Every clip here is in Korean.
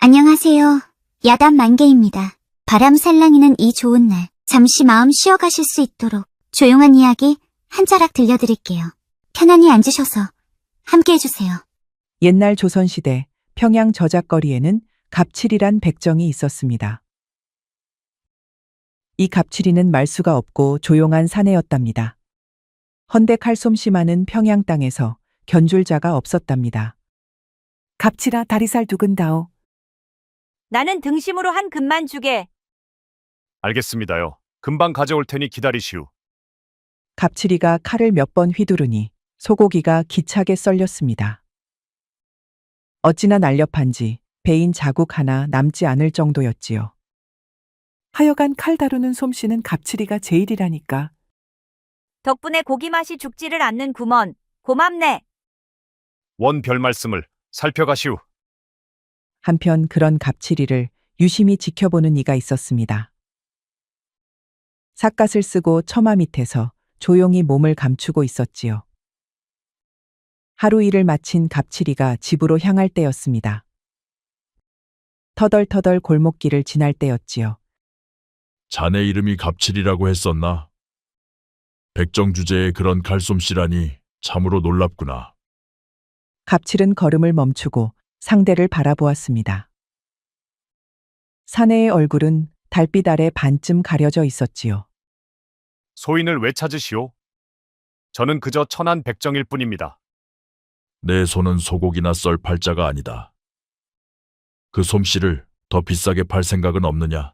안녕하세요. 야단 만개입니다. 바람 살랑이는 이 좋은 날, 잠시 마음 쉬어가실 수 있도록 조용한 이야기 한 자락 들려드릴게요. 편안히 앉으셔서 함께 해주세요. 옛날 조선시대 평양 저작거리에는 갑칠이란 백정이 있었습니다. 이 갑칠이는 말수가 없고 조용한 사내였답니다. 헌데 칼솜씨 많은 평양 땅에서 견줄 자가 없었답니다. 갑칠아 다리살 두근다오. 나는 등심으로 한 금만 주게. 알겠습니다요. 금방 가져올 테니 기다리시오. 갑칠이가 칼을 몇 번 휘두르니 소고기가 기차게 썰렸습니다. 어찌나 날렵한지 베인 자국 하나 남지 않을 정도였지요. 하여간 칼 다루는 솜씨는 갑칠이가 제일이라니까. 덕분에 고기 맛이 죽지를 않는 구먼. 고맙네. 원 별 말씀을 살펴가시오. 한편 그런 갑칠이를 유심히 지켜보는 이가 있었습니다. 삿갓을 쓰고 처마 밑에서 조용히 몸을 감추고 있었지요. 하루 일을 마친 갑칠이가 집으로 향할 때였습니다. 터덜터덜 골목길을 지날 때였지요. 자네 이름이 갑칠이라고 했었나? 백정 주제에 그런 칼솜씨라니 참으로 놀랍구나. 갑칠은 걸음을 멈추고 상대를 바라보았습니다. 사내의 얼굴은 달빛 아래 반쯤 가려져 있었지요. 소인을 왜 찾으시오? 저는 그저 천한 백정일 뿐입니다. 내 손은 소고기나 썰 팔자가 아니다. 그 솜씨를 더 비싸게 팔 생각은 없느냐?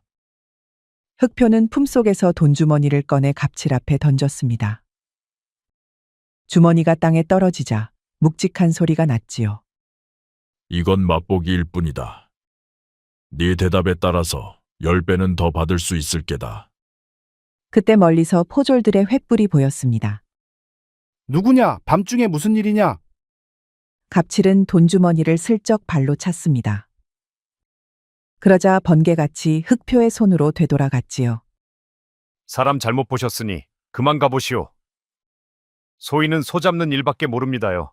흑표는 품속에서 돈주머니를 꺼내 갑칠 앞에 던졌습니다. 주머니가 땅에 떨어지자 묵직한 소리가 났지요. 이건 맛보기일 뿐이다. 네 대답에 따라서 10배는 더 받을 수 있을 게다. 그때 멀리서 포졸들의 횃불이 보였습니다. 누구냐? 밤중에 무슨 일이냐? 갑칠은 돈주머니를 슬쩍 발로 찼습니다. 그러자 번개같이 흑표의 손으로 되돌아갔지요. 사람 잘못 보셨으니 그만 가보시오. 소인은 소 잡는 일밖에 모릅니다요.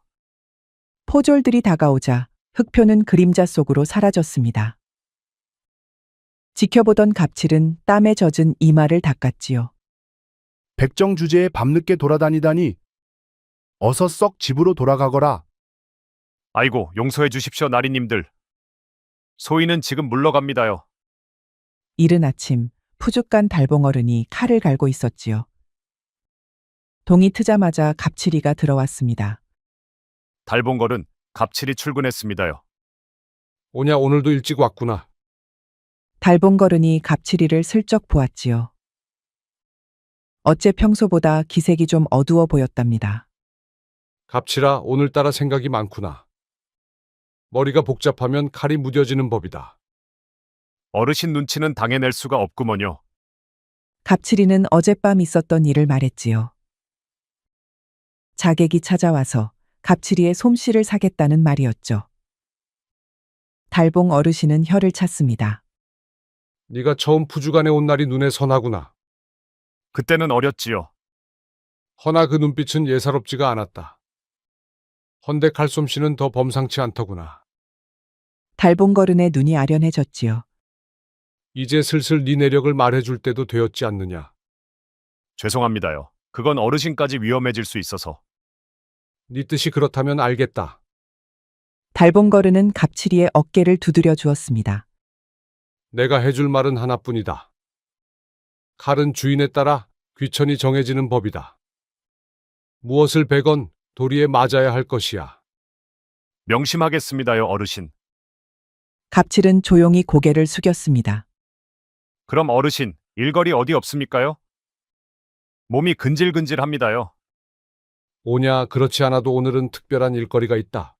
포졸들이 다가오자 흑표는 그림자 속으로 사라졌습니다. 지켜보던 갑칠은 땀에 젖은 이마를 닦았지요. 백정 주제에 밤늦게 돌아다니다니. 어서 썩 집으로 돌아가거라. 아이고, 용서해 주십시오, 나리님들. 소인은 지금 물러갑니다요. 이른 아침 푸죽간 달봉어른이 칼을 갈고 있었지요. 동이 트자마자 갑칠이가 들어왔습니다. 달봉걸은 갑칠이 출근했습니다요. 오냐 오늘도 일찍 왔구나. 달봉거른이 갑칠이를 슬쩍 보았지요. 어째 평소보다 기색이 좀 어두워 보였답니다. 갑칠아 오늘따라 생각이 많구나. 머리가 복잡하면 칼이 무뎌지는 법이다. 어르신 눈치는 당해낼 수가 없구먼요. 갑칠이는 어젯밤 있었던 일을 말했지요. 자객이 찾아와서 갑칠이의 솜씨를 사겠다는 말이었죠. 달봉 어르신은 혀를 찼습니다. 네가 처음 푸주간에 온 날이 눈에 선하구나. 그때는 어렸지요. 허나 그 눈빛은 예사롭지가 않았다. 헌데 칼솜씨는 더 범상치 않더구나. 달봉거른의 눈이 아련해졌지요. 이제 슬슬 네 내력을 말해줄 때도 되었지 않느냐. 죄송합니다요. 그건 어르신까지 위험해질 수 있어서. 네 뜻이 그렇다면 알겠다. 달봉거른은 갑칠이의 어깨를 두드려 주었습니다. 내가 해줄 말은 하나뿐이다. 칼은 주인에 따라 귀천이 정해지는 법이다. 무엇을 베건 도리에 맞아야 할 것이야. 명심하겠습니다요, 어르신. 갑칠은 조용히 고개를 숙였습니다. 그럼 어르신, 일거리 어디 없습니까요? 몸이 근질근질합니다요. 오냐 그렇지 않아도 오늘은 특별한 일거리가 있다.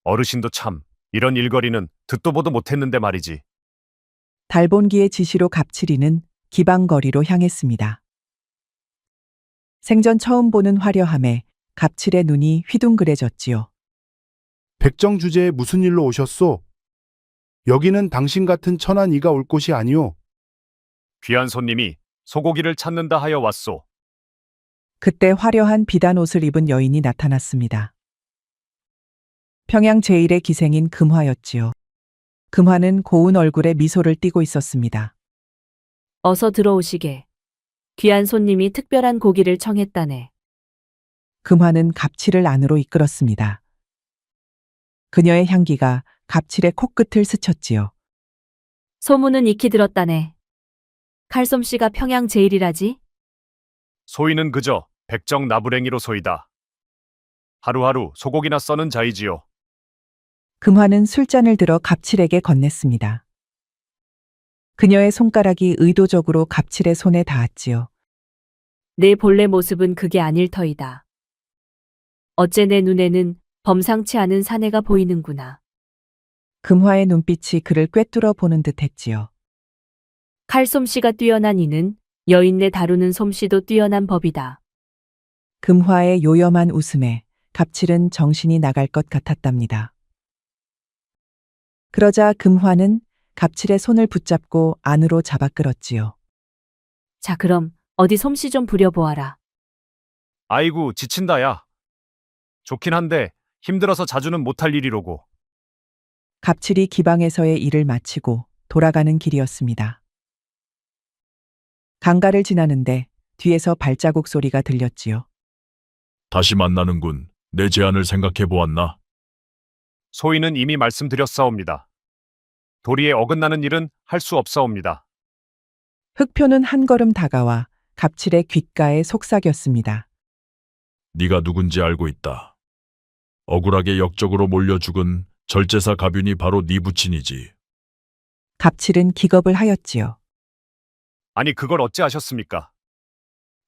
어르신도 참, 이런 일거리는 듣도 보도 못했는데 말이지. 달본기의 지시로 갑칠이는 기방거리로 향했습니다. 생전 처음 보는 화려함에 갑칠의 눈이 휘둥그레졌지요. 백정 주제에 무슨 일로 오셨소? 여기는 당신 같은 천한 이가 올 곳이 아니오. 귀한 손님이 소고기를 찾는다 하여 왔소. 그때 화려한 비단 옷을 입은 여인이 나타났습니다. 평양 제일의 기생인 금화였지요. 금화는 고운 얼굴에 미소를 띠고 있었습니다. 어서 들어오시게. 귀한 손님이 특별한 고기를 청했다네. 금화는 갑칠을 안으로 이끌었습니다. 그녀의 향기가 갑칠의 코끝을 스쳤지요. 소문은 익히 들었다네. 칼솜씨가 평양 제일이라지? 소인은 그저 백정 나부랭이로 소이다. 하루하루 소고기나 써는 자이지요. 금화는 술잔을 들어 갑칠에게 건넸습니다. 그녀의 손가락이 의도적으로 갑칠의 손에 닿았지요. 내 본래 모습은 그게 아닐 터이다. 어째 내 눈에는 범상치 않은 사내가 보이는구나. 금화의 눈빛이 그를 꿰뚫어 보는 듯 했지요. 칼솜씨가 뛰어난 이는 여인네 다루는 솜씨도 뛰어난 법이다. 금화의 요염한 웃음에 갑칠은 정신이 나갈 것 같았답니다. 그러자 금화는 갑칠의 손을 붙잡고 안으로 잡아 끌었지요. 자, 그럼 어디 솜씨 좀 부려보아라. 아이고, 지친다야. 좋긴 한데 힘들어서 자주는 못할 일이로고. 갑칠이 기방에서의 일을 마치고 돌아가는 길이었습니다. 강가를 지나는데 뒤에서 발자국 소리가 들렸지요. 다시 만나는군. 내 제안을 생각해 보았나? 소인은 이미 말씀드렸사옵니다. 도리에 어긋나는 일은 할 수 없사옵니다. 흑표는 한 걸음 다가와 갑칠의 귓가에 속삭였습니다. 네가 누군지 알고 있다. 억울하게 역적으로 몰려 죽은 절제사 가뵐이 바로 네 부친이지. 갑칠은 기겁을 하였지요. 아니, 그걸 어찌 아셨습니까?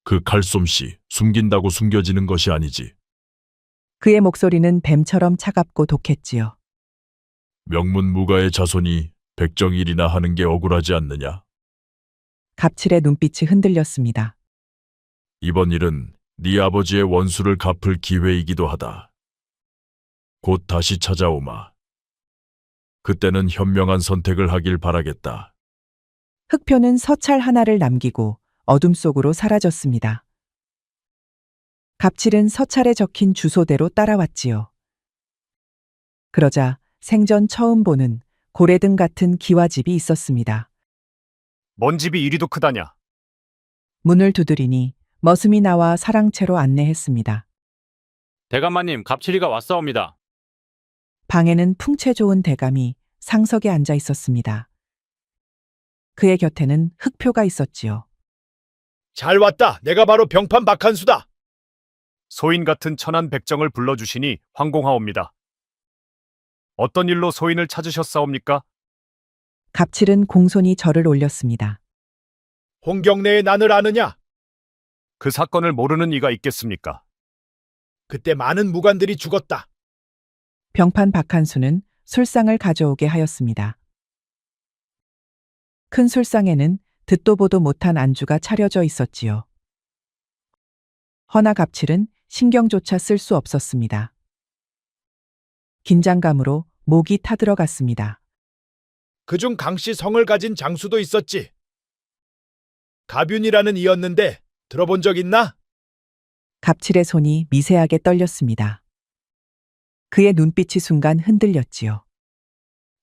그 칼솜씨 숨긴다고 숨겨지는 것이 아니지. 그의 목소리는 뱀처럼 차갑고 독했지요. 명문무가의 자손이 백정일이나 하는 게 억울하지 않느냐? 갑칠의 눈빛이 흔들렸습니다. 이번 일은 네 아버지의 원수를 갚을 기회이기도 하다. 곧 다시 찾아오마. 그때는 현명한 선택을 하길 바라겠다. 흑표는 서찰 하나를 남기고 어둠 속으로 사라졌습니다. 갑칠은 서찰에 적힌 주소대로 따라왔지요. 그러자 생전 처음 보는 고래등 같은 기와집이 있었습니다. 뭔 집이 이리도 크다냐? 문을 두드리니 머슴이 나와 사랑채로 안내했습니다. 대감마님, 갑칠이가 왔사옵니다. 방에는 풍채 좋은 대감이 상석에 앉아 있었습니다. 그의 곁에는 흑표가 있었지요. 잘 왔다. 내가 바로 병판 박한수다. 소인 같은 천한 백정을 불러주시니 황공하옵니다. 어떤 일로 소인을 찾으셨사옵니까? 갑칠은 공손히 절을 올렸습니다. 홍경래의 난을 아느냐? 그 사건을 모르는 이가 있겠습니까? 그때 많은 무관들이 죽었다. 병판 박한수는 술상을 가져오게 하였습니다. 큰 술상에는 듣도 보도 못한 안주가 차려져 있었지요. 허나 갑칠은 신경조차 쓸 수 없었습니다. 긴장감으로 목이 타들어갔습니다. 그중 강씨 성을 가진 장수도 있었지. 가뵐이라는 이였는데 들어본 적 있나? 갑칠의 손이 미세하게 떨렸습니다. 그의 눈빛이 순간 흔들렸지요.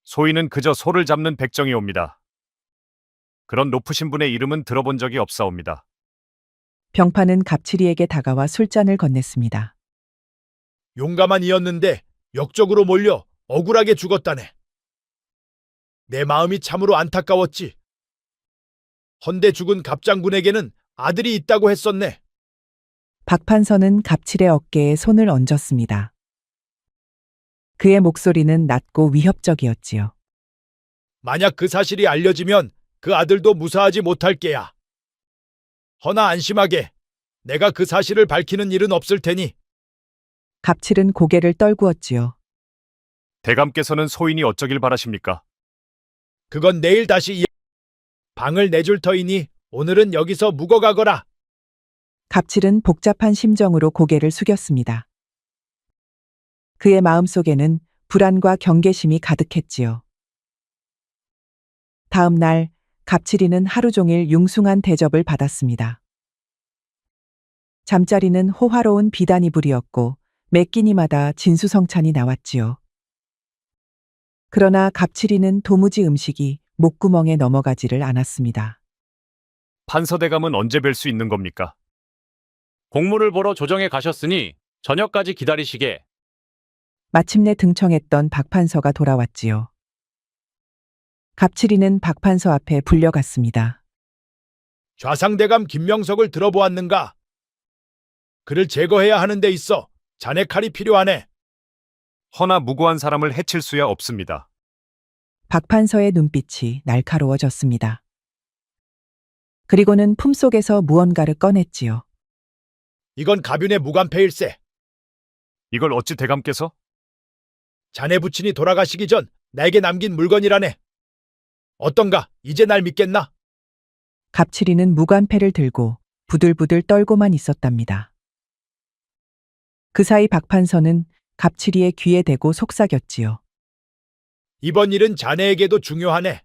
소인은 그저 소를 잡는 백정이옵니다. 그런 높으신 분의 이름은 들어본 적이 없사옵니다. 병판은 갑칠이에게 다가와 술잔을 건넸습니다. 용감한 이였는데 역적으로 몰려 억울하게 죽었다네. 내 마음이 참으로 안타까웠지. 헌데 죽은 갑장군에게는 아들이 있다고 했었네. 박판서는 갑칠의 어깨에 손을 얹었습니다. 그의 목소리는 낮고 위협적이었지요. 만약 그 사실이 알려지면 그 아들도 무사하지 못할 게야. 허나 안심하게. 내가 그 사실을 밝히는 일은 없을 테니. 갑칠은 고개를 떨구었지요. 대감께서는 소인이 어쩌길 바라십니까? 그건 내일 다시 방을 내줄 터이니 오늘은 여기서 묵어가거라. 갑칠은 복잡한 심정으로 고개를 숙였습니다. 그의 마음속에는 불안과 경계심이 가득했지요. 다음 날 갑칠이는 하루 종일 융숭한 대접을 받았습니다. 잠자리는 호화로운 비단이불이었고 매 끼니마다 진수성찬이 나왔지요. 그러나 갑칠이는 도무지 음식이 목구멍에 넘어가지를 않았습니다. 판서대감은 언제 뵐 수 있는 겁니까? 공무를 보러 조정에 가셨으니 저녁까지 기다리시게. 마침내 등청했던 박판서가 돌아왔지요. 갑칠이는 박판서 앞에 불려갔습니다. 좌상대감 김명석을 들어보았는가? 그를 제거해야 하는 데 있어 자네 칼이 필요하네. 허나 무고한 사람을 해칠 수야 없습니다. 박판서의 눈빛이 날카로워졌습니다. 그리고는 품속에서 무언가를 꺼냈지요. 이건 가뵐의 무관패일세. 이걸 어찌 대감께서? 자네 부친이 돌아가시기 전 나에게 남긴 물건이라네. 어떤가? 이제 날 믿겠나? 갑칠이는 무관패를 들고 부들부들 떨고만 있었답니다. 그 사이 박판서는 갑칠이의 귀에 대고 속삭였지요. 이번 일은 자네에게도 중요하네.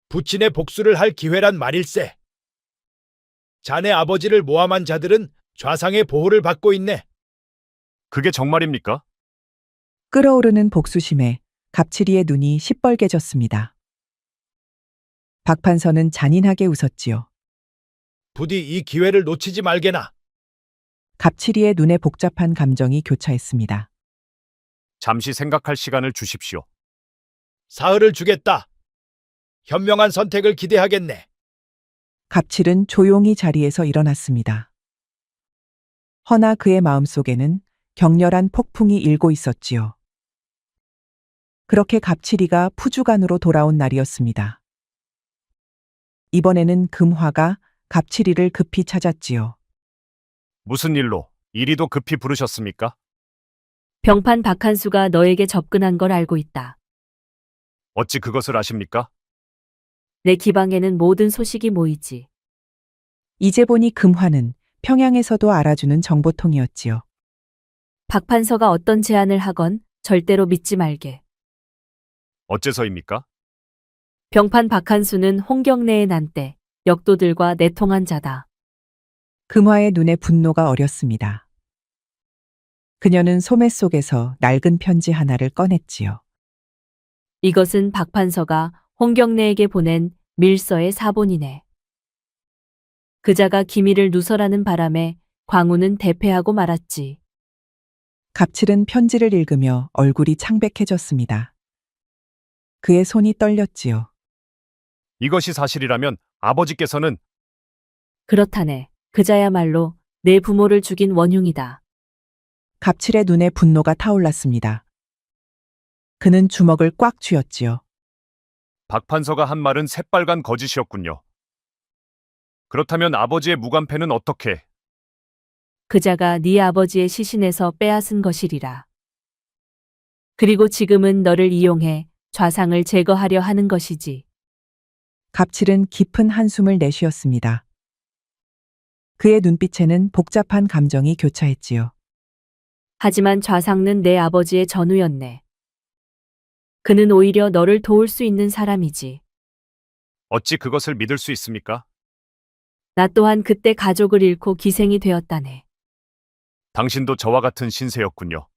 부친의 복수를 할 기회란 말일세. 자네 아버지를 모함한 자들은 좌상의 보호를 받고 있네. 그게 정말입니까? 끓어오르는 복수심에 갑칠이의 눈이 시뻘개졌습니다. 박판서는 잔인하게 웃었지요. 부디 이 기회를 놓치지 말게나. 갑칠이의 눈에 복잡한 감정이 교차했습니다. 잠시 생각할 시간을 주십시오. 사흘을 주겠다. 현명한 선택을 기대하겠네. 갑칠은 조용히 자리에서 일어났습니다. 허나 그의 마음속에는 격렬한 폭풍이 일고 있었지요. 그렇게 갑칠이가 푸주간으로 돌아온 날이었습니다. 이번에는 금화가 갑칠이를 급히 찾았지요. 무슨 일로 이리도 급히 부르셨습니까? 병판 박한수가 너에게 접근한 걸 알고 있다. 어찌 그것을 아십니까? 내 기방에는 모든 소식이 모이지. 이제 보니 금화는 평양에서도 알아주는 정보통이었지요. 박판서가 어떤 제안을 하건 절대로 믿지 말게. 어째서입니까? 병판 박한수는 홍경래의 난때 역도들과 내통한 자다. 금화의 눈에 분노가 어렸습니다. 그녀는 소매 속에서 낡은 편지 하나를 꺼냈지요. 이것은 박판서가 홍경래에게 보낸 밀서의 사본이네. 그자가 기밀을 누설하는 바람에 광우는 대패하고 말았지. 갑칠은 편지를 읽으며 얼굴이 창백해졌습니다. 그의 손이 떨렸지요. 이것이 사실이라면 아버지께서는 그렇다네. 그자야말로 내 부모를 죽인 원흉이다. 갑칠의 눈에 분노가 타올랐습니다. 그는 주먹을 꽉 쥐었지요. 박판서가 한 말은 새빨간 거짓이었군요. 그렇다면 아버지의 무관패는 어떻게? 그자가 네 아버지의 시신에서 빼앗은 것이리라. 그리고 지금은 너를 이용해 좌상을 제거하려 하는 것이지. 갑칠은 깊은 한숨을 내쉬었습니다. 그의 눈빛에는 복잡한 감정이 교차했지요. 하지만 좌상은 내 아버지의 전우였네. 그는 오히려 너를 도울 수 있는 사람이지. 어찌 그것을 믿을 수 있습니까? 나 또한 그때 가족을 잃고 기생이 되었다네. 당신도 저와 같은 신세였군요.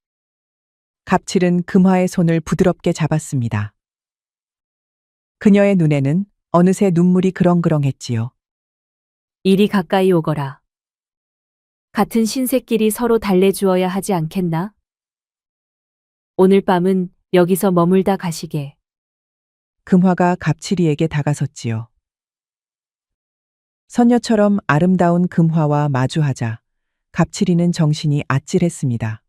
갑칠은 금화의 손을 부드럽게 잡았습니다. 그녀의 눈에는 어느새 눈물이 그렁그렁했지요. 이리 가까이 오거라. 같은 신세끼리 서로 달래주어야 하지 않겠나? 오늘 밤은 여기서 머물다 가시게. 금화가 갑칠이에게 다가섰지요. 선녀처럼 아름다운 금화와 마주하자 갑칠이는 정신이 아찔했습니다.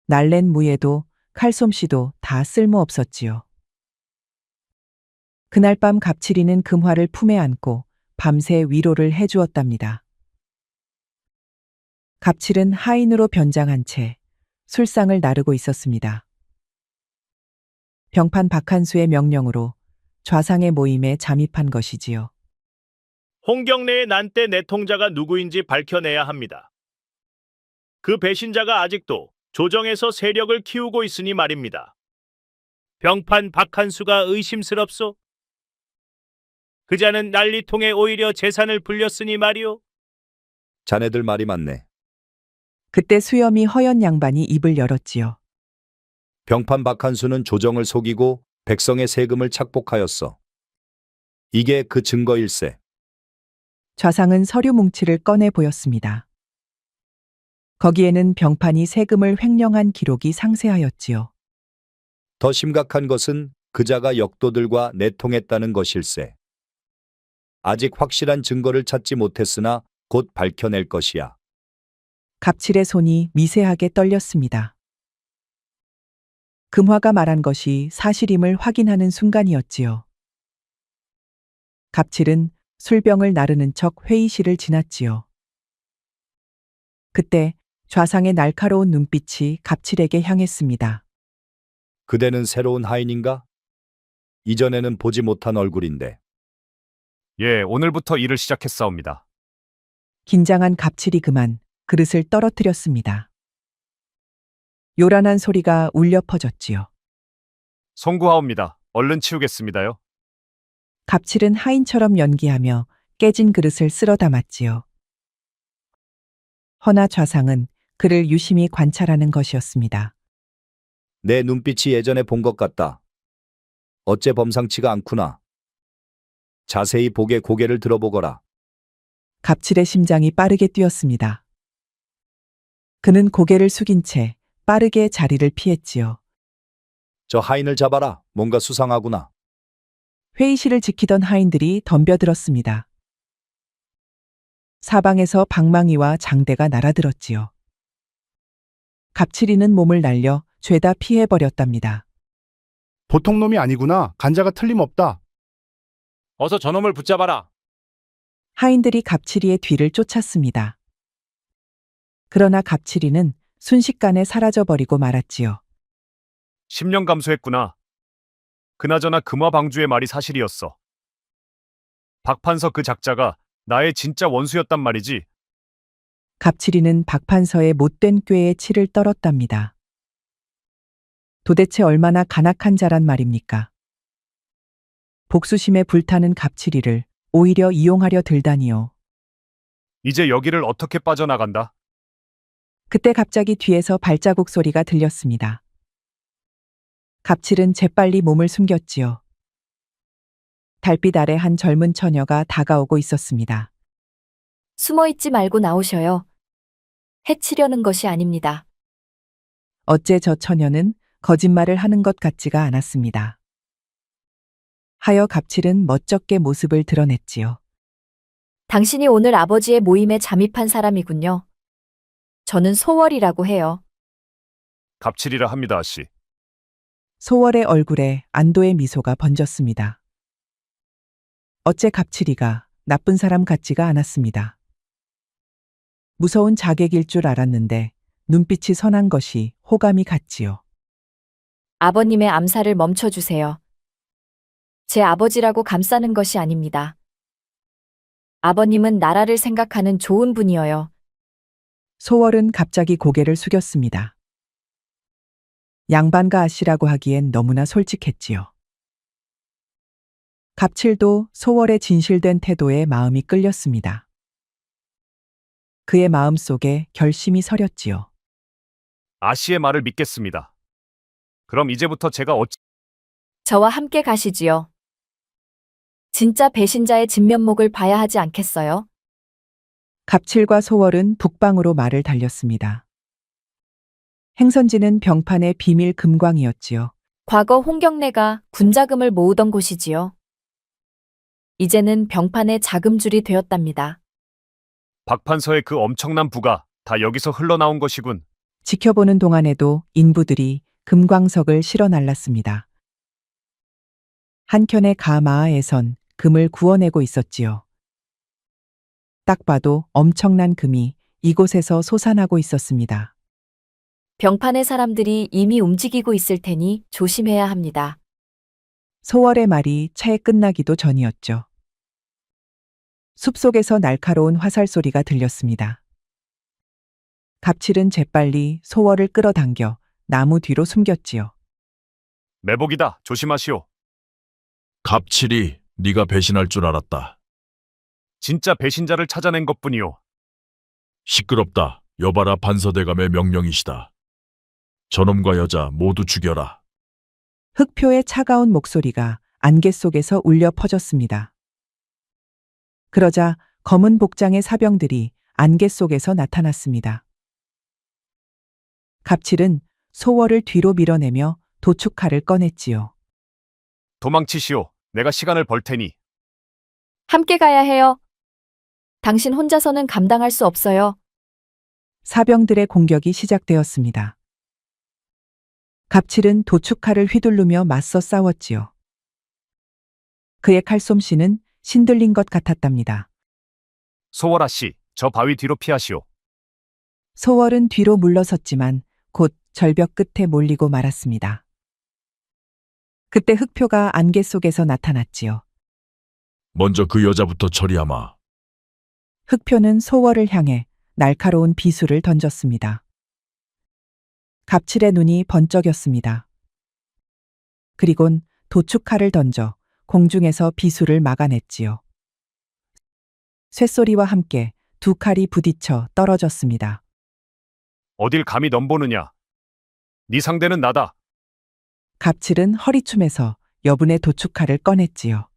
날랜 무예도 칼솜씨도 다 쓸모없었지요. 그날 밤 갑칠이는 금화를 품에 안고 밤새 위로를 해주었답니다. 갑칠은 하인으로 변장한 채 술상을 나르고 있었습니다. 병판 박한수의 명령으로 좌상의 모임에 잠입한 것이지요. 홍경래의 난때 내통자가 누구인지 밝혀내야 합니다. 그 배신자가 아직도 조정에서 세력을 키우고 있으니 말입니다. 병판 박한수가 의심스럽소? 그자는 난리통에 오히려 재산을 불렸으니 말이오. 자네들 말이 맞네. 그때 수염이 허연 양반이 입을 열었지요. 병판 박한수는 조정을 속이고 백성의 세금을 착복하였어. 이게 그 증거일세. 좌상은 서류 뭉치를 꺼내 보였습니다. 거기에는 병판이 세금을 횡령한 기록이 상세하였지요. 더 심각한 것은 그자가 역도들과 내통했다는 것일세. 아직 확실한 증거를 찾지 못했으나 곧 밝혀낼 것이야. 갑칠의 손이 미세하게 떨렸습니다. 금화가 말한 것이 사실임을 확인하는 순간이었지요. 갑칠은 술병을 나르는 척 회의실을 지났지요. 그때 좌상의 날카로운 눈빛이 갑칠에게 향했습니다. 그대는 새로운 하인인가? 이전에는 보지 못한 얼굴인데. 예, 오늘부터 일을 시작했사옵니다. 긴장한 갑칠이 그만 그릇을 떨어뜨렸습니다. 요란한 소리가 울려 퍼졌지요. 송구하옵니다. 얼른 치우겠습니다요. 갑칠은 하인처럼 연기하며 깨진 그릇을 쓸어 담았지요. 허나 좌상은 그를 유심히 관찰하는 것이었습니다. 내 눈빛이 예전에 본 것 같다. 어째 범상치가 않구나. 자세히 보게 고개를 들어보거라. 갑칠의 심장이 빠르게 뛰었습니다. 그는 고개를 숙인 채 빠르게 자리를 피했지요. 저 하인을 잡아라. 뭔가 수상하구나. 회의실을 지키던 하인들이 덤벼들었습니다. 사방에서 방망이와 장대가 날아들었지요. 갑칠이는 몸을 날려 죄다 피해버렸답니다. 보통 놈이 아니구나. 간자가 틀림없다. 어서 저놈을 붙잡아라. 하인들이 갑칠이의 뒤를 쫓았습니다. 그러나 갑칠이는 순식간에 사라져버리고 말았지요. 10년 감수했구나. 그나저나 금화방주의 말이 사실이었어. 박판서 그 작자가 나의 진짜 원수였단 말이지. 갑칠이는 박판서의 못된 꾀에 치를 떨었답니다. 도대체 얼마나 간악한 자란 말입니까? 복수심에 불타는 갑칠이를 오히려 이용하려 들다니요. 이제 여기를 어떻게 빠져나간다? 그때 갑자기 뒤에서 발자국 소리가 들렸습니다. 갑칠은 재빨리 몸을 숨겼지요. 달빛 아래 한 젊은 처녀가 다가오고 있었습니다. 숨어 있지 말고 나오셔요. 해치려는 것이 아닙니다. 어째 저 처녀는 거짓말을 하는 것 같지가 않았습니다. 하여 갑칠은 멋쩍게 모습을 드러냈지요. 당신이 오늘 아버지의 모임에 잠입한 사람이군요. 저는 소월이라고 해요. 갑칠이라 합니다, 아씨. 소월의 얼굴에 안도의 미소가 번졌습니다. 어째 갑칠이가 나쁜 사람 같지가 않았습니다. 무서운 자객일 줄 알았는데 눈빛이 선한 것이 호감이 갔지요. 아버님의 암살을 멈춰주세요. 제 아버지라고 감싸는 것이 아닙니다. 아버님은 나라를 생각하는 좋은 분이어요. 소월은 갑자기 고개를 숙였습니다. 양반가 아씨라고 하기엔 너무나 솔직했지요. 갑칠도 소월의 진실된 태도에 마음이 끌렸습니다. 그의 마음 속에 결심이 서렸지요. 아씨의 말을 믿겠습니다. 그럼 이제부터 제가 저와 함께 가시지요. 진짜 배신자의 진면목을 봐야 하지 않겠어요? 갑칠과 소월은 북방으로 말을 달렸습니다. 행선지는 병판의 비밀 금광이었지요. 과거 홍경래가 군자금을 모으던 곳이지요. 이제는 병판의 자금줄이 되었답니다. 박판서의 그 엄청난 부가 다 여기서 흘러나온 것이군. 지켜보는 동안에도 인부들이 금광석을 실어 날랐습니다. 한켠의 가마아에선 금을 구워내고 있었지요. 딱 봐도 엄청난 금이 이곳에서 솟아나고 있었습니다. 병판의 사람들이 이미 움직이고 있을 테니 조심해야 합니다. 소월의 말이 차에 끝나기도 전이었죠. 숲속에서 날카로운 화살 소리가 들렸습니다. 갑칠은 재빨리 소월을 끌어당겨 나무 뒤로 숨겼지요. 매복이다. 조심하시오. 갑칠이 네가 배신할 줄 알았다. 진짜 배신자를 찾아낸 것뿐이오. 시끄럽다. 여봐라, 판서대감의 명령이시다. 저놈과 여자 모두 죽여라. 흑표의 차가운 목소리가 안개 속에서 울려 퍼졌습니다. 그러자 검은 복장의 사병들이 안개 속에서 나타났습니다. 갑칠은 소월을 뒤로 밀어내며 도축칼을 꺼냈지요. 도망치시오. 내가 시간을 벌 테니. 함께 가야 해요. 당신 혼자서는 감당할 수 없어요. 사병들의 공격이 시작되었습니다. 갑칠은 도축칼을 휘두르며 맞서 싸웠지요. 그의 칼솜씨는 신들린 것 같았답니다. 소월아 씨, 저 바위 뒤로 피하시오. 소월은 뒤로 물러섰지만 곧 절벽 끝에 몰리고 말았습니다. 그때 흑표가 안개 속에서 나타났지요. 먼저 그 여자부터 처리하마. 흑표는 소월을 향해 날카로운 비수를 던졌습니다. 갑칠의 눈이 번쩍였습니다. 그리곤 도축칼을 던져 공중에서 비수를 막아냈지요. 쇳소리와 함께 두 칼이 부딪혀 떨어졌습니다. 어딜 감히 넘보느냐. 네 상대는 나다. 갑칠은 허리춤에서 여분의 도축칼을 꺼냈지요.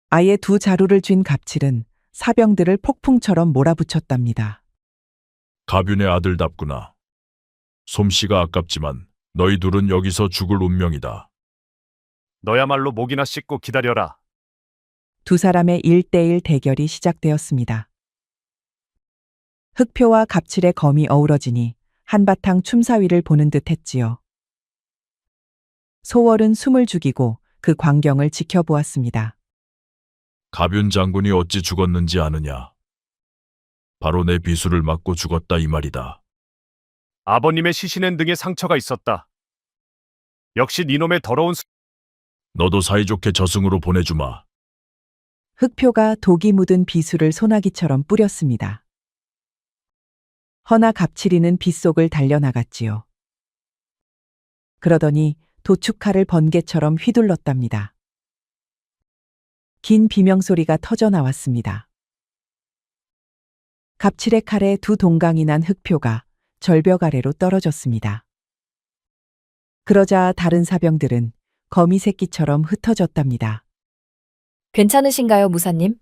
아예 두 자루를 쥔 갑칠은 사병들을 폭풍처럼 몰아붙였답니다. 가뵐의 아들답구나. 솜씨가 아깝지만 너희 둘은 여기서 죽을 운명이다. 너야말로 목이나 씻고 기다려라. 두 사람의 1대1 대결이 시작되었습니다. 흑표와 갑칠의 검이 어우러지니 한바탕 춤사위를 보는 듯 했지요. 소월은 숨을 죽이고 그 광경을 지켜보았습니다. 가뵐 장군이 어찌 죽었는지 아느냐? 바로 내 비수를 맞고 죽었다 이 말이다. 아버님의 시신엔 등에 상처가 있었다. 역시 니놈의 더러운 너도 사이좋게 저승으로 보내주마. 흑표가 독이 묻은 비수를 소나기처럼 뿌렸습니다. 허나 갑칠이는 빗속을 달려나갔지요. 그러더니 도축칼을 번개처럼 휘둘렀답니다. 긴 비명소리가 터져 나왔습니다. 갑칠의 칼에 두 동강이 난 흑표가 절벽 아래로 떨어졌습니다. 그러자 다른 사병들은 거미 새끼처럼 흩어졌답니다. 괜찮으신가요, 무사님?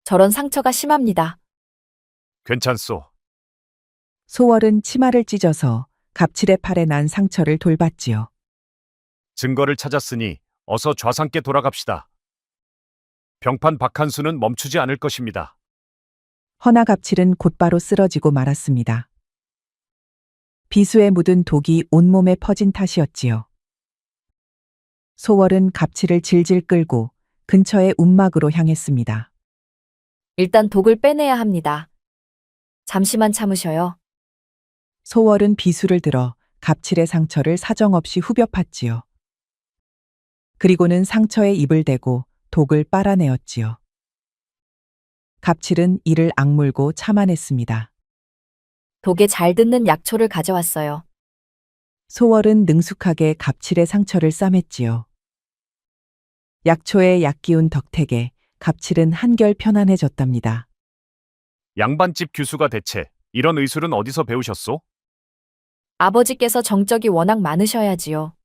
저런 상처가 심합니다. 괜찮소. 소월은 치마를 찢어서 갑칠의 팔에 난 상처를 돌봤지요. 증거를 찾았으니 어서 좌상께 돌아갑시다. 병판 박한수는 멈추지 않을 것입니다. 허나 갑칠은 곧바로 쓰러지고 말았습니다. 비수에 묻은 독이 온몸에 퍼진 탓이었지요. 소월은 갑칠을 질질 끌고 근처의 움막으로 향했습니다. 일단 독을 빼내야 합니다. 잠시만 참으셔요. 소월은 비수를 들어 갑칠의 상처를 사정없이 후벼 팠지요. 그리고는 상처에 입을 대고 독을 빨아내었지요. 갑칠은 이를 악물고 참아냈습니다. 독에 잘 듣는 약초를 가져왔어요. 소월은 능숙하게 갑칠의 상처를 싸맸지요. 약초의 약기운 덕택에 갑칠은 한결 편안해졌답니다. 양반집 규수가 대체 이런 의술은 어디서 배우셨소? 아버지께서 정적이 워낙 많으셔야지요.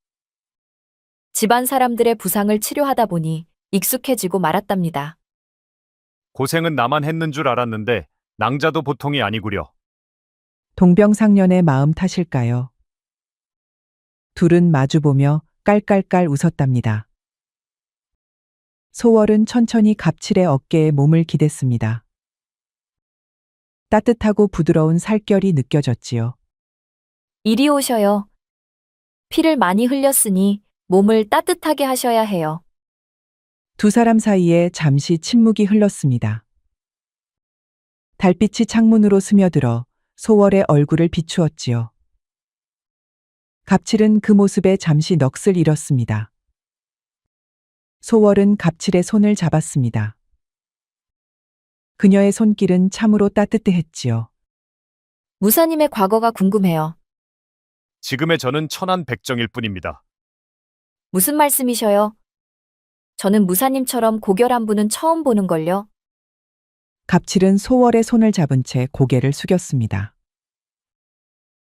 집안 사람들의 부상을 치료하다 보니 익숙해지고 말았답니다. 고생은 나만 했는 줄 알았는데 낭자도 보통이 아니구려. 동병상련의 마음 탓일까요? 둘은 마주보며 깔깔깔 웃었답니다. 소월은 천천히 갑칠의 어깨에 몸을 기댔습니다. 따뜻하고 부드러운 살결이 느껴졌지요. 이리 오셔요. 피를 많이 흘렸으니 몸을 따뜻하게 하셔야 해요. 두 사람 사이에 잠시 침묵이 흘렀습니다. 달빛이 창문으로 스며들어 소월의 얼굴을 비추었지요. 갑칠은 그 모습에 잠시 넋을 잃었습니다. 소월은 갑칠의 손을 잡았습니다. 그녀의 손길은 참으로 따뜻했지요. 무사님의 과거가 궁금해요. 지금의 저는 천한 백정일 뿐입니다. 무슨 말씀이셔요? 저는 무사님처럼 고결한 분은 처음 보는걸요. 갑칠은 소월의 손을 잡은 채 고개를 숙였습니다.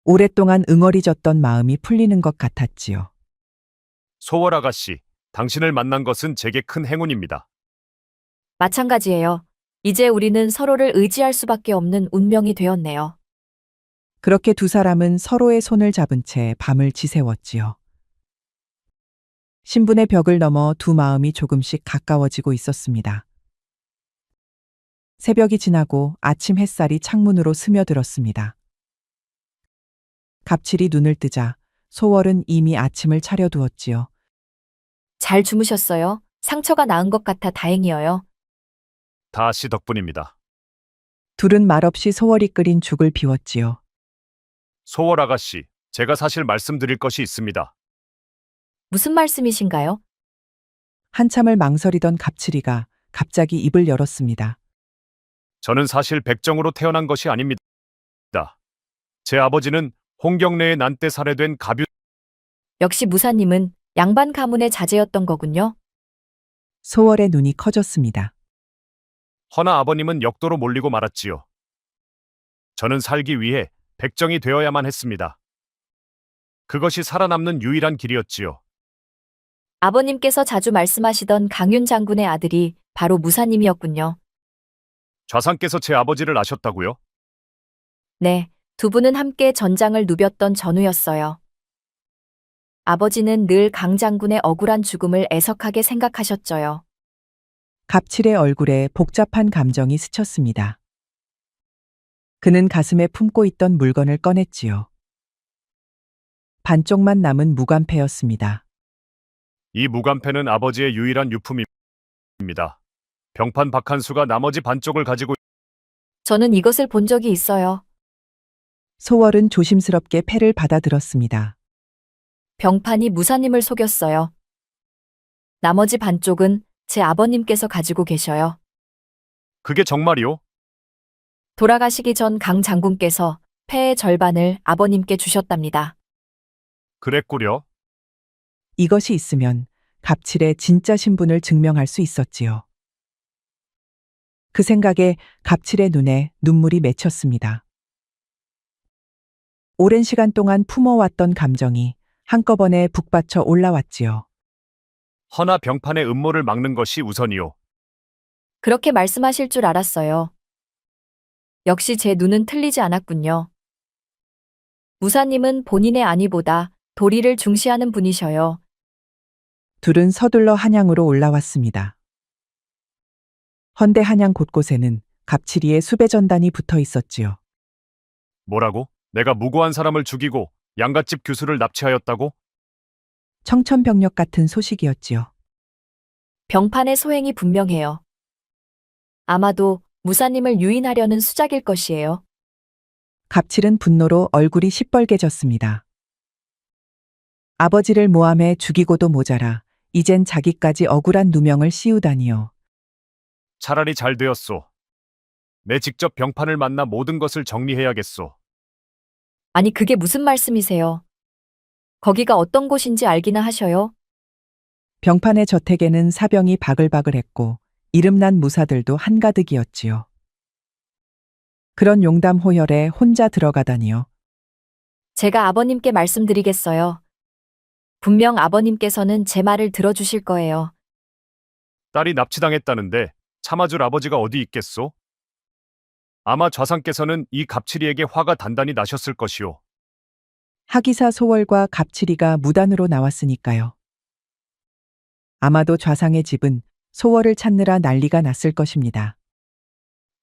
오랫동안 응어리졌던 마음이 풀리는 것 같았지요. 소월 아가씨, 당신을 만난 것은 제게 큰 행운입니다. 마찬가지예요. 이제 우리는 서로를 의지할 수밖에 없는 운명이 되었네요. 그렇게 두 사람은 서로의 손을 잡은 채 밤을 지새웠지요. 신분의 벽을 넘어 두 마음이 조금씩 가까워지고 있었습니다. 새벽이 지나고 아침 햇살이 창문으로 스며들었습니다. 갑칠이 눈을 뜨자 소월은 이미 아침을 차려두었지요. 잘 주무셨어요? 상처가 나은 것 같아 다행이에요. 다씨 덕분입니다. 둘은 말없이 소월이 끓인 죽을 비웠지요. 소월 아가씨, 제가 사실 말씀드릴 것이 있습니다. 무슨 말씀이신가요? 한참을 망설이던 갑칠이가 갑자기 입을 열었습니다. 저는 사실 백정으로 태어난 것이 아닙니다. 제 아버지는 홍경래의 난때 살해된 가뷰. 역시 무사님은 양반 가문의 자제였던 거군요. 소월의 눈이 커졌습니다. 허나 아버님은 역도로 몰리고 말았지요. 저는 살기 위해 백정이 되어야만 했습니다. 그것이 살아남는 유일한 길이었지요. 아버님께서 자주 말씀하시던 강윤 장군의 아들이 바로 무사님이었군요. 좌상께서 제 아버지를 아셨다고요? 네, 두 분은 함께 전장을 누볐던 전우였어요. 아버지는 늘 강 장군의 억울한 죽음을 애석하게 생각하셨죠요. 갑칠의 얼굴에 복잡한 감정이 스쳤습니다. 그는 가슴에 품고 있던 물건을 꺼냈지요. 반쪽만 남은 무관패였습니다. 이 무관패는 아버지의 유일한 유품입니다. 병판 박한수가 나머지 반쪽을 가지고 저는 이것을 본 적이 있어요. 소월은 조심스럽게 패를 받아들었습니다. 병판이 무사님을 속였어요. 나머지 반쪽은 제 아버님께서 가지고 계셔요. 그게 정말이요? 돌아가시기 전 강 장군께서 패의 절반을 아버님께 주셨답니다. 그랬구려. 이것이 있으면 갑칠의 진짜 신분을 증명할 수 있었지요. 그 생각에 갑칠의 눈에 눈물이 맺혔습니다. 오랜 시간 동안 품어왔던 감정이 한꺼번에 북받쳐 올라왔지요. 허나 병판의 음모를 막는 것이 우선이요. 그렇게 말씀하실 줄 알았어요. 역시 제 눈은 틀리지 않았군요. 무사님은 본인의 안위보다 도리를 중시하는 분이셔요. 둘은 서둘러 한양으로 올라왔습니다. 헌데 한양 곳곳에는 갑칠이의 수배전단이 붙어 있었지요. 뭐라고? 내가 무고한 사람을 죽이고 양갓집 교수를 납치하였다고? 청천벽력 같은 소식이었지요. 병판의 소행이 분명해요. 아마도 무사님을 유인하려는 수작일 것이에요. 갑칠은 분노로 얼굴이 시뻘개졌습니다. 아버지를 모함해 죽이고도 모자라 이젠 자기까지 억울한 누명을 씌우다니요. 차라리 잘 되었소. 내 직접 병판을 만나 모든 것을 정리해야겠소. 아니 그게 무슨 말씀이세요? 거기가 어떤 곳인지 알기나 하셔요? 병판의 저택에는 사병이 바글바글했고 이름난 무사들도 한가득이었지요. 그런 용담호열에 혼자 들어가다니요. 제가 아버님께 말씀드리겠어요. 분명 아버님께서는 제 말을 들어주실 거예요. 딸이 납치당했다는데 참아줄 아버지가 어디 있겠소? 아마 좌상께서는 이 갑칠이에게 화가 단단히 나셨을 것이오. 하기사 소월과 갑칠이가 무단으로 나왔으니까요. 아마도 좌상의 집은 소월을 찾느라 난리가 났을 것입니다.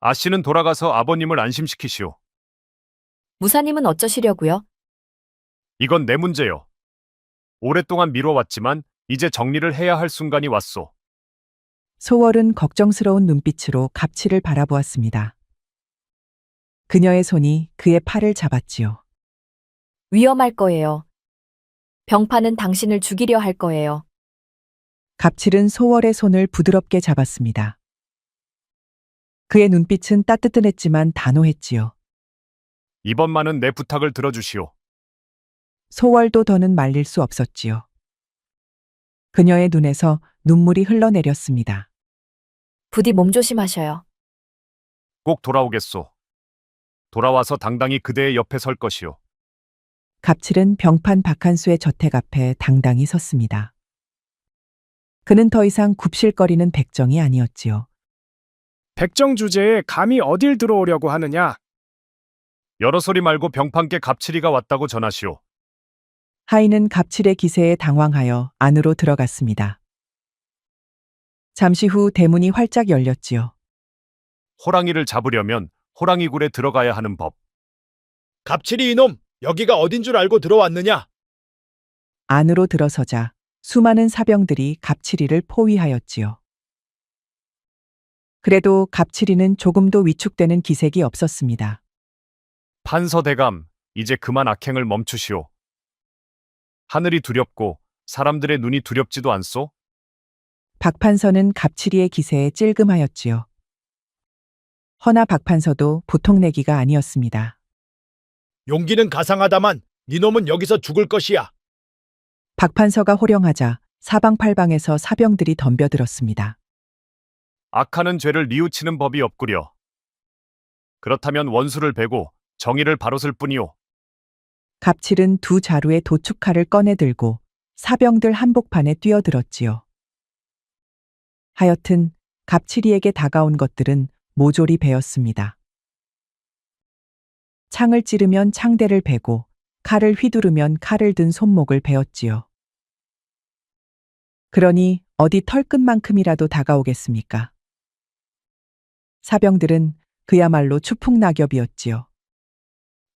아씨는 돌아가서 아버님을 안심시키시오. 무사님은 어쩌시려고요? 이건 내 문제요. 오랫동안 미뤄왔지만 이제 정리를 해야 할 순간이 왔소. 소월은 걱정스러운 눈빛으로 갑칠을 바라보았습니다. 그녀의 손이 그의 팔을 잡았지요. 위험할 거예요. 병판은 당신을 죽이려 할 거예요. 갑칠은 소월의 손을 부드럽게 잡았습니다. 그의 눈빛은 따뜻했지만 단호했지요. 이번만은 내 부탁을 들어주시오. 소월도 더는 말릴 수 없었지요. 그녀의 눈에서 눈물이 흘러내렸습니다. 부디 몸조심하셔요. 꼭 돌아오겠소. 돌아와서 당당히 그대의 옆에 설 것이오. 갑칠은 병판 박한수의 저택 앞에 당당히 섰습니다. 그는 더 이상 굽실거리는 백정이 아니었지요. 백정 주제에 감히 어딜 들어오려고 하느냐? 여러 소리 말고 병판께 갑칠이가 왔다고 전하시오. 하인은 갑칠의 기세에 당황하여 안으로 들어갔습니다. 잠시 후 대문이 활짝 열렸지요. 호랑이를 잡으려면 호랑이 굴에 들어가야 하는 법. 갑칠이 이놈, 여기가 어딘 줄 알고 들어왔느냐? 안으로 들어서자 수많은 사병들이 갑칠이를 포위하였지요. 그래도 갑칠이는 조금도 위축되는 기색이 없었습니다. 판서대감, 이제 그만 악행을 멈추시오. 하늘이 두렵고 사람들의 눈이 두렵지도 않소? 박판서는 갑칠이의 기세에 찔끔하였지요. 허나 박판서도 보통 내기가 아니었습니다. 용기는 가상하다만 니놈은 여기서 죽을 것이야. 박판서가 호령하자 사방팔방에서 사병들이 덤벼들었습니다. 악하는 죄를 뉘우치는 법이 없구려. 그렇다면 원수를 베고 정의를 바로쓸 뿐이오. 갑칠은 두 자루의 도축칼을 꺼내 들고 사병들 한복판에 뛰어들었지요. 하여튼 갑칠이에게 다가온 것들은 모조리 베었습니다. 창을 찌르면 창대를 베고 칼을 휘두르면 칼을 든 손목을 베었지요. 그러니 어디 털끝만큼이라도 다가오겠습니까? 사병들은 그야말로 추풍낙엽이었지요.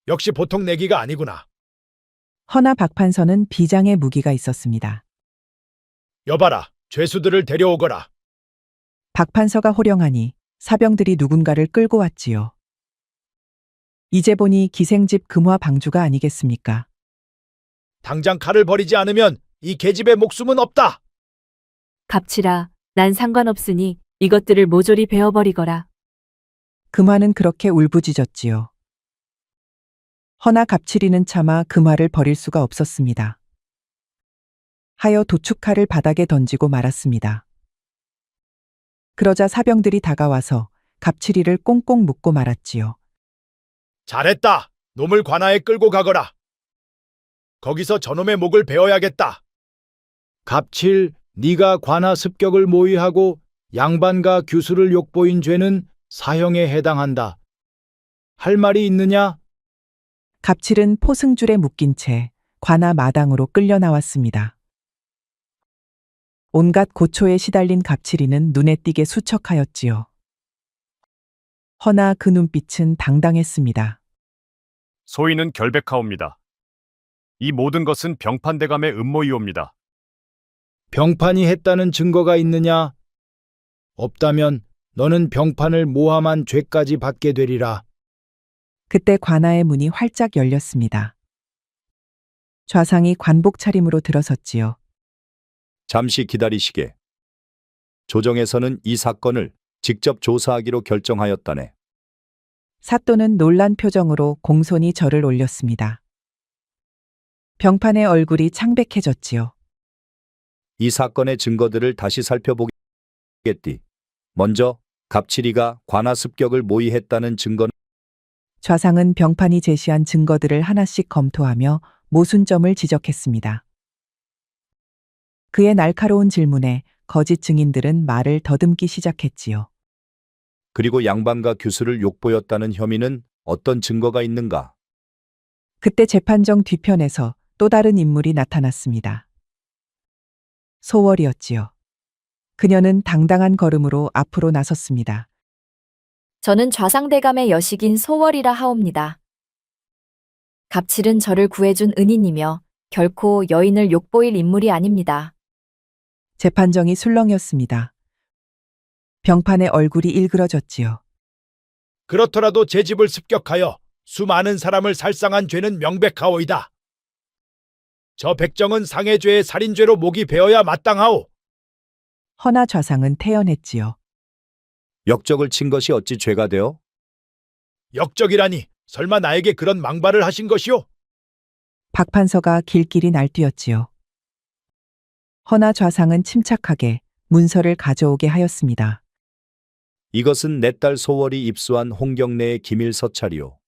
역시 보통 내기가 아니구나. 허나 박판서는 비장의 무기가 있었습니다. 여봐라, 죄수들을 데려오거라. 박판서가 호령하니 사병들이 누군가를 끌고 왔지요. 이제 보니 기생집 금화 방주가 아니겠습니까? 당장 칼을 버리지 않으면 이 계집의 목숨은 없다. 갑칠아, 난 상관없으니 이것들을 모조리 베어버리거라. 금화는 그렇게 울부짖었지요. 허나 갑칠이는 차마 금화를 버릴 수가 없었습니다. 하여 도축칼을 바닥에 던지고 말았습니다. 그러자 사병들이 다가와서 갑칠이를 꽁꽁 묶고 말았지요. 잘했다. 놈을 관아에 끌고 가거라. 거기서 저놈의 목을 베어야겠다. 갑칠, 네가 관아 습격을 모의하고 양반과 규수를 욕보인 죄는 사형에 해당한다. 할 말이 있느냐? 갑칠은 포승줄에 묶인 채 관아 마당으로 끌려 나왔습니다. 온갖 고초에 시달린 갑칠이는 눈에 띄게 수척하였지요. 허나 그 눈빛은 당당했습니다. 소인은 결백하옵니다. 이 모든 것은 병판대감의 음모이옵니다. 병판이 했다는 증거가 있느냐? 없다면 너는 병판을 모함한 죄까지 받게 되리라. 그때 관아의 문이 활짝 열렸습니다. 좌상이 관복 차림으로 들어섰지요. 잠시 기다리시게. 조정에서는 이 사건을 직접 조사하기로 결정하였다네. 사또는 놀란 표정으로 공손히 절을 올렸습니다. 병판의 얼굴이 창백해졌지요. 이 사건의 증거들을 다시 살펴보겠디. 먼저 갑칠이가 관아 습격을 모의했다는 증거는 좌상은 병판이 제시한 증거들을 하나씩 검토하며 모순점을 지적했습니다. 그의 날카로운 질문에 거짓 증인들은 말을 더듬기 시작했지요. 그리고 양반과 규수를 욕보였다는 혐의는 어떤 증거가 있는가? 그때 재판정 뒤편에서 또 다른 인물이 나타났습니다. 소월이었지요. 그녀는 당당한 걸음으로 앞으로 나섰습니다. 저는 좌상대감의 여식인 소월이라 하옵니다. 갑칠은 저를 구해준 은인이며 결코 여인을 욕보일 인물이 아닙니다. 재판정이 술렁였습니다. 병판의 얼굴이 일그러졌지요. 그렇더라도 제 집을 습격하여 수많은 사람을 살상한 죄는 명백하오이다. 저 백정은 상해죄의 살인죄로 목이 베어야 마땅하오. 허나 좌상은 태연했지요. 역적을 친 것이 어찌 죄가 되어? 역적이라니 설마 나에게 그런 망발을 하신 것이오? 박판서가 길길이 날뛰었지요. 허나 좌상은 침착하게 문서를 가져오게 하였습니다. 이것은 내 딸 소월이 입수한 홍경래의 기밀 서찰이오.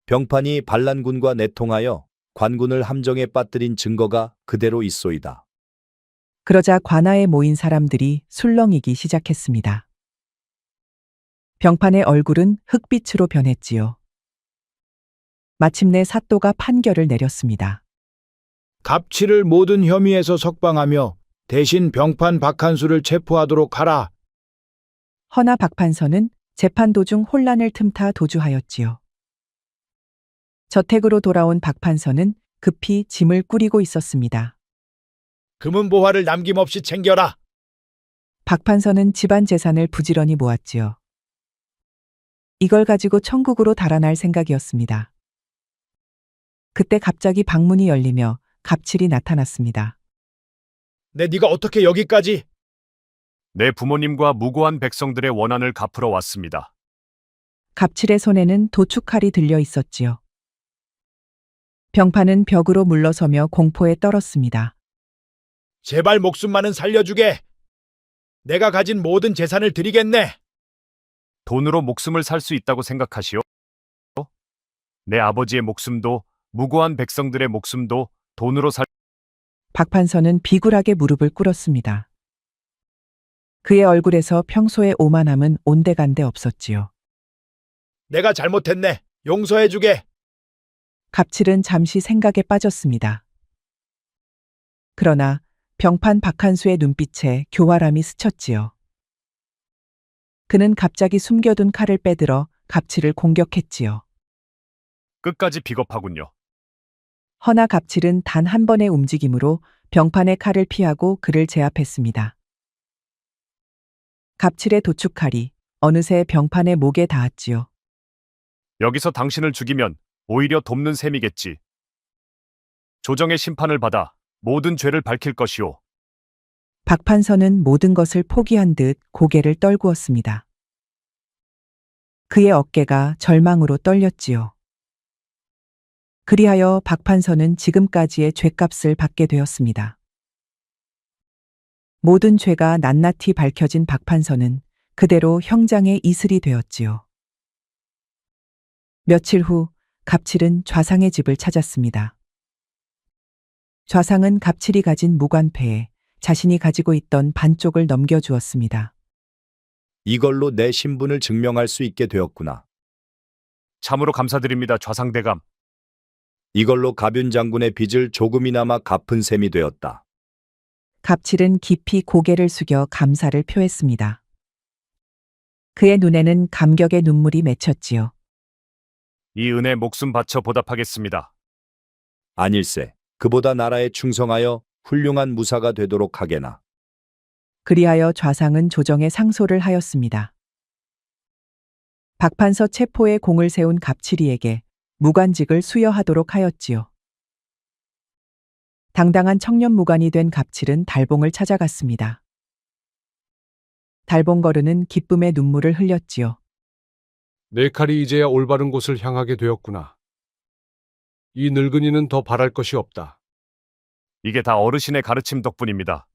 병판이 반란군과 내통하여 관군을 함정에 빠뜨린 증거가 그대로 있소이다. 그러자 관아에 모인 사람들이 술렁이기 시작했습니다. 병판의 얼굴은 흑빛으로 변했지요. 마침내 사또가 판결을 내렸습니다. 갑치를 모든 혐의에서 석방하며 대신 병판 박한수를 체포하도록 하라. 허나 박 판서는 재판 도중 혼란을 틈타 도주하였지요. 저택으로 돌아온 박 판서는 급히 짐을 꾸리고 있었습니다. 금은보화를 남김없이 챙겨라. 박 판서는 집안 재산을 부지런히 모았지요. 이걸 가지고 천국으로 달아날 생각이었습니다. 그때 갑자기 방문이 열리며 갑칠이 나타났습니다. 네가 어떻게 여기까지? 내 부모님과 무고한 백성들의 원한을 갚으러 왔습니다. 갑칠의 손에는 도축칼이 들려 있었지요. 병판은 벽으로 물러서며 공포에 떨었습니다. 제발 목숨만은 살려주게. 내가 가진 모든 재산을 드리겠네. 돈으로 목숨을 살 수 있다고 생각하시오? 내 아버지의 목숨도 무고한 백성들의 목숨도 돈으로 살... 박 판서는 비굴하게 무릎을 꿇었습니다. 그의 얼굴에서 평소의 오만함은 온데간데 없었지요. 내가 잘못했네. 용서해주게. 갑칠은 잠시 생각에 빠졌습니다. 그러나 병판 박한수의 눈빛에 교활함이 스쳤지요. 그는 갑자기 숨겨둔 칼을 빼들어 갑칠을 공격했지요. 끝까지 비겁하군요. 허나 갑칠은 단 한 번의 움직임으로 병판의 칼을 피하고 그를 제압했습니다. 갑칠의 도축칼이 어느새 병판의 목에 닿았지요. 여기서 당신을 죽이면 오히려 돕는 셈이겠지. 조정의 심판을 받아 모든 죄를 밝힐 것이오. 박 판서는 모든 것을 포기한 듯 고개를 떨구었습니다. 그의 어깨가 절망으로 떨렸지요. 그리하여 박 판서는 지금까지의 죗값을 받게 되었습니다. 모든 죄가 낱낱이 밝혀진 박 판서는 그대로 형장의 이슬이 되었지요. 며칠 후 갑칠은 좌상의 집을 찾았습니다. 좌상은 갑칠이 가진 무관패에 자신이 가지고 있던 반쪽을 넘겨주었습니다. 이걸로 내 신분을 증명할 수 있게 되었구나. 참으로 감사드립니다, 좌상대감. 이걸로 가뵐 장군의 빚을 조금이나마 갚은 셈이 되었다. 갑칠은 깊이 고개를 숙여 감사를 표했습니다. 그의 눈에는 감격의 눈물이 맺혔지요. 이 은혜 목숨 바쳐 보답하겠습니다. 아닐세. 그보다 나라에 충성하여 훌륭한 무사가 되도록 하게나. 그리하여 좌상은 조정에 상소를 하였습니다. 박판서 체포에 공을 세운 갑칠이에게 무관직을 수여하도록 하였지요. 당당한 청년 무관이 된 갑칠은 달봉을 찾아갔습니다. 달봉거르는 기쁨의 눈물을 흘렸지요. 내 칼이 이제야 올바른 곳을 향하게 되었구나. 이 늙은이는 더 바랄 것이 없다. 이게 다 어르신의 가르침 덕분입니다.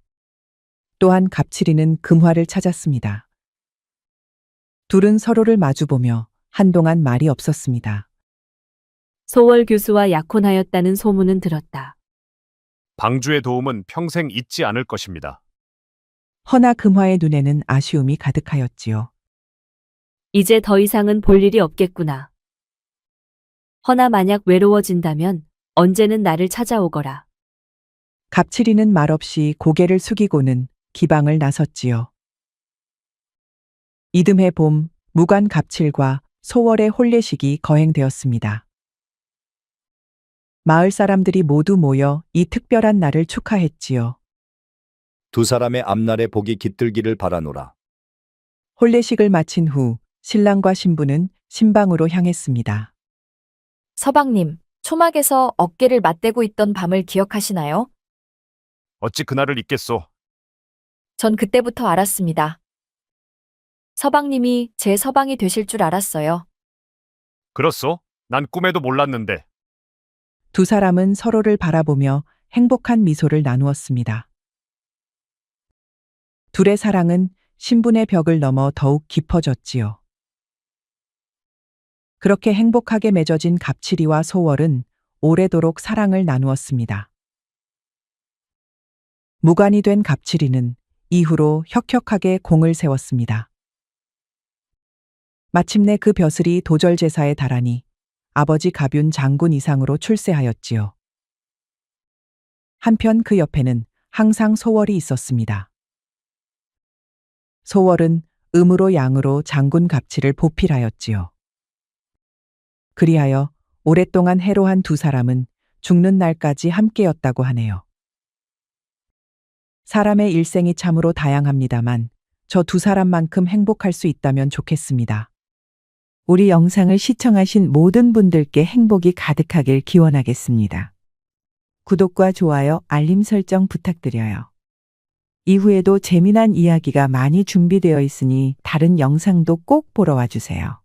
또한 갑칠이는 금화를 찾았습니다. 둘은 서로를 마주보며 한동안 말이 없었습니다. 소월 교수와 약혼하였다는 소문은 들었다. 방주의 도움은 평생 잊지 않을 것입니다. 허나 금화의 눈에는 아쉬움이 가득하였지요. 이제 더 이상은 볼 일이 없겠구나. 허나 만약 외로워진다면 언제는 나를 찾아오거라. 갑칠이는 말없이 고개를 숙이고는 기방을 나섰지요. 이듬해 봄, 무관 갑칠과 소월의 혼례식이 거행되었습니다. 마을 사람들이 모두 모여 이 특별한 날을 축하했지요. 두 사람의 앞날에 복이 깃들기를 바라노라. 혼례식을 마친 후 신랑과 신부는 신방으로 향했습니다. 서방님, 초막에서 어깨를 맞대고 있던 밤을 기억하시나요? 어찌 그날을 잊겠소. 전 그때부터 알았습니다. 서방님이 제 서방이 되실 줄 알았어요. 그렇소? 난 꿈에도 몰랐는데. 두 사람은 서로를 바라보며 행복한 미소를 나누었습니다. 둘의 사랑은 신분의 벽을 넘어 더욱 깊어졌지요. 그렇게 행복하게 맺어진 갑칠이와 소월은 오래도록 사랑을 나누었습니다. 무관이 된 갑칠이는 이후로 혁혁하게 공을 세웠습니다. 마침내 그 벼슬이 도절제사에 달하니 아버지 가뷴 장군 이상으로 출세하였지요. 한편 그 옆에는 항상 소월이 있었습니다. 소월은 음으로 양으로 장군 갑칠을 보필하였지요. 그리하여 오랫동안 해로한 두 사람은 죽는 날까지 함께였다고 하네요. 사람의 일생이 참으로 다양합니다만 저 두 사람만큼 행복할 수 있다면 좋겠습니다. 우리 영상을 시청하신 모든 분들께 행복이 가득하길 기원하겠습니다. 구독과 좋아요, 알림 설정 부탁드려요. 이후에도 재미난 이야기가 많이 준비되어 있으니 다른 영상도 꼭 보러 와주세요.